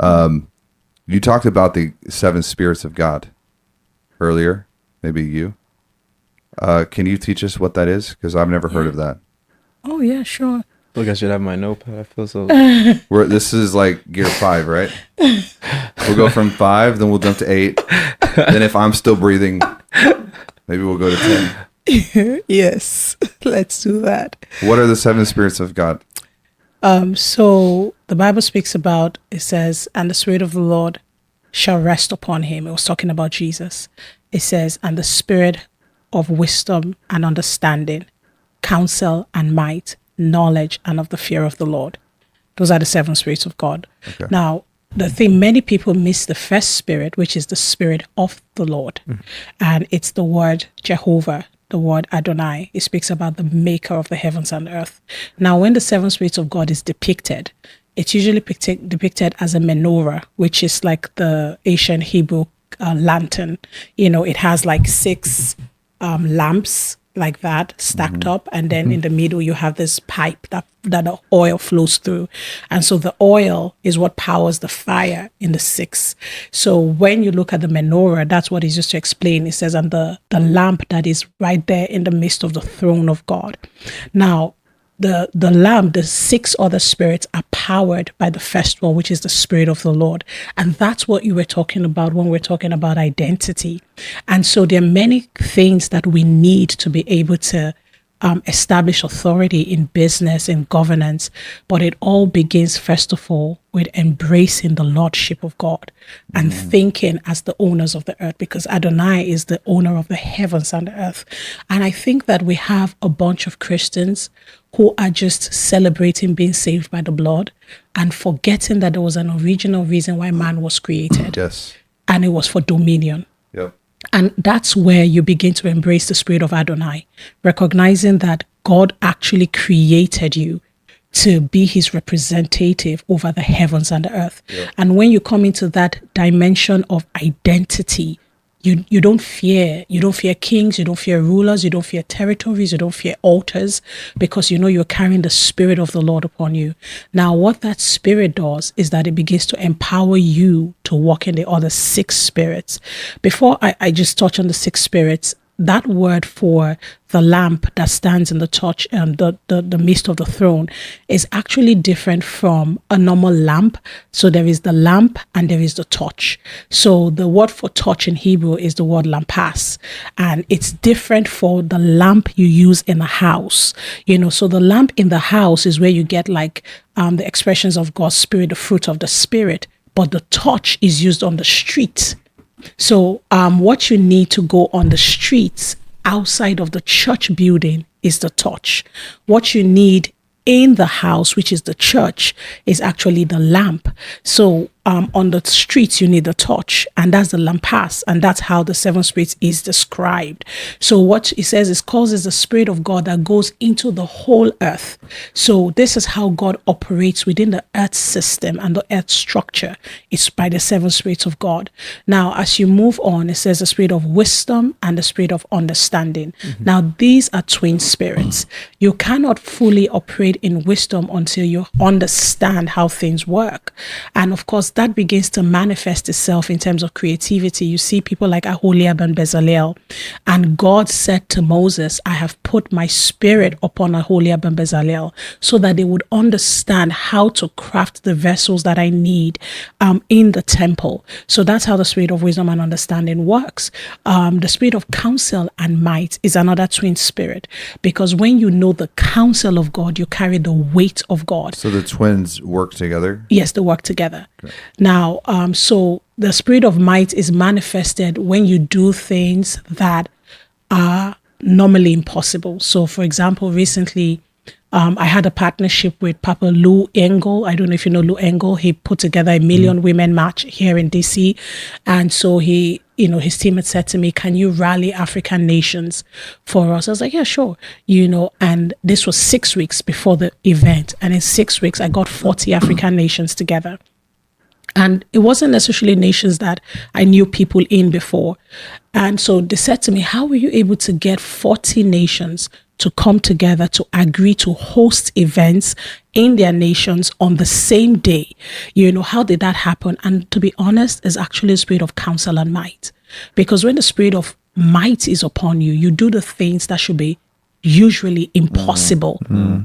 You talked about the seven spirits of God earlier, maybe you. Can you teach us what that is? Because I've never heard of that. Oh, yeah, sure. Look, I should have my notepad. I feel so. This is like gear 5, right? We'll go from 5, then we'll jump to 8. Then if I'm still breathing, maybe we'll go to 10. Yes, let's do that. What are the seven spirits of God? So the Bible speaks about, it says, and the Spirit of the Lord shall rest upon him. It was talking about Jesus. It says, and the Spirit of wisdom and understanding, counsel and might, knowledge, and of the fear of the Lord. Those are the seven spirits of God. Okay. Now, the thing, many people miss the first spirit, which is the Spirit of the Lord. And it's the word Jehovah, the word Adonai. It speaks about the maker of the heavens and earth. Now, when the seven spirits of God is depicted, it's usually depicted as a menorah, which is like the ancient Hebrew lantern. You know, it has like 6 lamps like that stacked up, and then in the middle you have this pipe that the oil flows through, and so the oil is what powers the fire in the 6. So when you look at the menorah, that's what is used to explain. It says, and the lamp that is right there in the midst of the throne of God. Now the lamp, the 6 other spirits are powered by the first one, which is the Spirit of the Lord. And that's what you were talking about when we're talking about identity. And so there are many things that we need to be able to establish authority in business, in governance, but it all begins, first of all, with embracing the Lordship of God and thinking as the owners of the earth, because Adonai is the owner of the heavens and the earth. And I think that we have a bunch of Christians who are just celebrating being saved by the blood and forgetting that there was an original reason why man was created. Yes. And it was for dominion. Yep. And that's where you begin to embrace the Spirit of Adonai, recognizing that God actually created you to be his representative over the heavens and the earth. Yep. And when you come into that dimension of identity, you don't fear kings, you don't fear rulers, you don't fear territories, you don't fear altars, because you know you're carrying the Spirit of the Lord upon you. Now, what that Spirit does is that it begins to empower you to walk in the other 6 spirits. Before I just touch on the 6 spirits, that word for the lamp that stands in the touch and the midst of the throne is actually different from a normal lamp. So there is the lamp and there is the touch. So the word for touch in Hebrew is the word lampas, and it's different for the lamp you use in a house. You know, so the lamp in the house is where you get like the expressions of God's Spirit, the fruit of the Spirit, but the touch is used on the street. So what you need to go on the streets outside of the church building is the touch. What you need in the house, which is the church, is actually the lamp. So on the streets, you need the touch, and that's the lampas, and that's how the 7 spirits is described. So what it says is causes the Spirit of God that goes into the whole earth. So this is how God operates within the earth system and the earth structure. It's by the 7 spirits of God. Now, as you move on, it says the Spirit of wisdom and the Spirit of understanding. Now, these are twin spirits. You cannot fully operate in wisdom until you understand how things work. And of course, that begins to manifest itself in terms of creativity. You see people like Aholiab and Bezalel, and God said to Moses, I have put my Spirit upon Aholiab and Bezalel so that they would understand how to craft the vessels that I need in the temple. So that's how the Spirit of wisdom and understanding works. The Spirit of counsel and might is another twin spirit, because when you know the counsel of God, you carry the weight of God. So the twins work together? Yes, they work together. Okay. Now, so the Spirit of might is manifested when you do things that are normally impossible. So, for example, recently, I had a partnership with Papa Lou Engle. I don't know if you know Lou Engle. He put together a Million Women March here in DC. And so he, you know, his team had said to me, can you rally African nations for us? I was like, yeah, sure. You know, and this was 6 weeks before the event. And in 6 weeks, I got 40 African nations together. And it wasn't necessarily nations that I knew people in before. And so they said to me, how were you able to get 40 nations to come together to agree to host events in their nations on the same day? How did that happen? And to be honest, it's actually a spirit of counsel and might. Because when the spirit of might is upon you, you do the things that should be usually impossible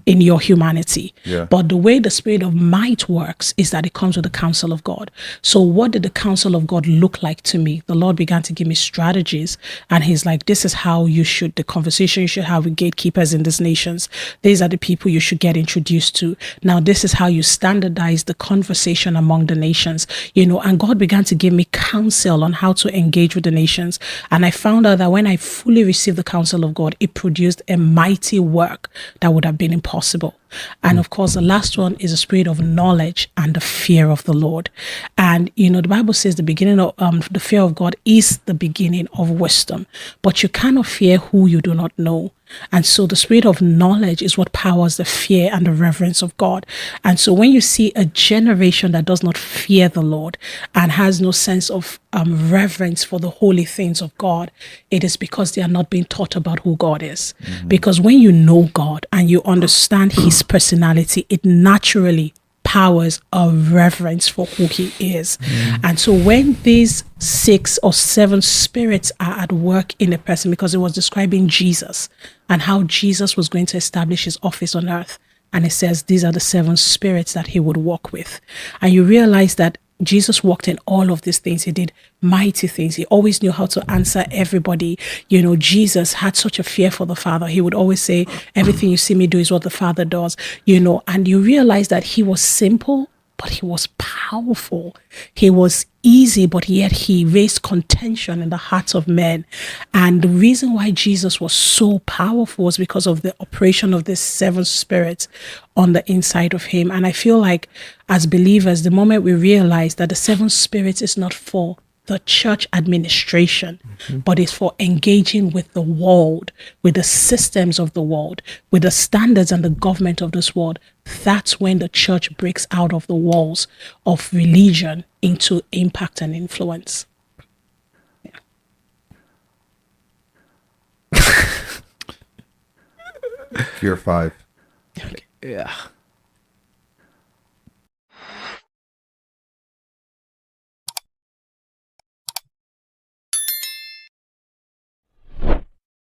in your humanity. Yeah. But the way the spirit of might works is that it comes with the counsel of God. So what did the counsel of God look like to me? The Lord began to give me strategies, and he's like, this is how the conversation you should have with gatekeepers in these nations. These are the people you should get introduced to. Now, this is how you standardize the conversation among the nations, and God began to give me counsel on how to engage with the nations. And I found out that when I fully received the counsel of God, it produced a mighty work that would have been impossible. And of course, the last one is a spirit of knowledge and the fear of the Lord. And, the Bible says the beginning of the fear of God is the beginning of wisdom, but you cannot fear who you do not know. And so the spirit of knowledge is what powers the fear and the reverence of God. And so when you see a generation that does not fear the Lord and has no sense of reverence for the holy things of God, it is because they are not being taught about who God is. Because when you know God and you understand his personality, it naturally powers a reverence for who he is. And so when these 6 or 7 spirits are at work in a person, because it was describing Jesus and how Jesus was going to establish his office on earth, and it says these are the 7 spirits that he would walk with, and you realize that Jesus walked in all of these things. He did mighty things. He always knew how to answer everybody. Jesus had such a fear for the Father. He would always say, everything you see me do is what the Father does, and you realize that he was simple, but he was powerful. He was easy, but yet he raised contention in the hearts of men. And the reason why Jesus was so powerful was because of the operation of these 7 spirits on the inside of him. And I feel like as believers, the moment we realize that the 7 spirits is not for the church administration, but it's for engaging with the world, with the systems of the world, with the standards and the government of this world, that's when the church breaks out of the walls of religion into impact and influence. Gear 5. Yeah.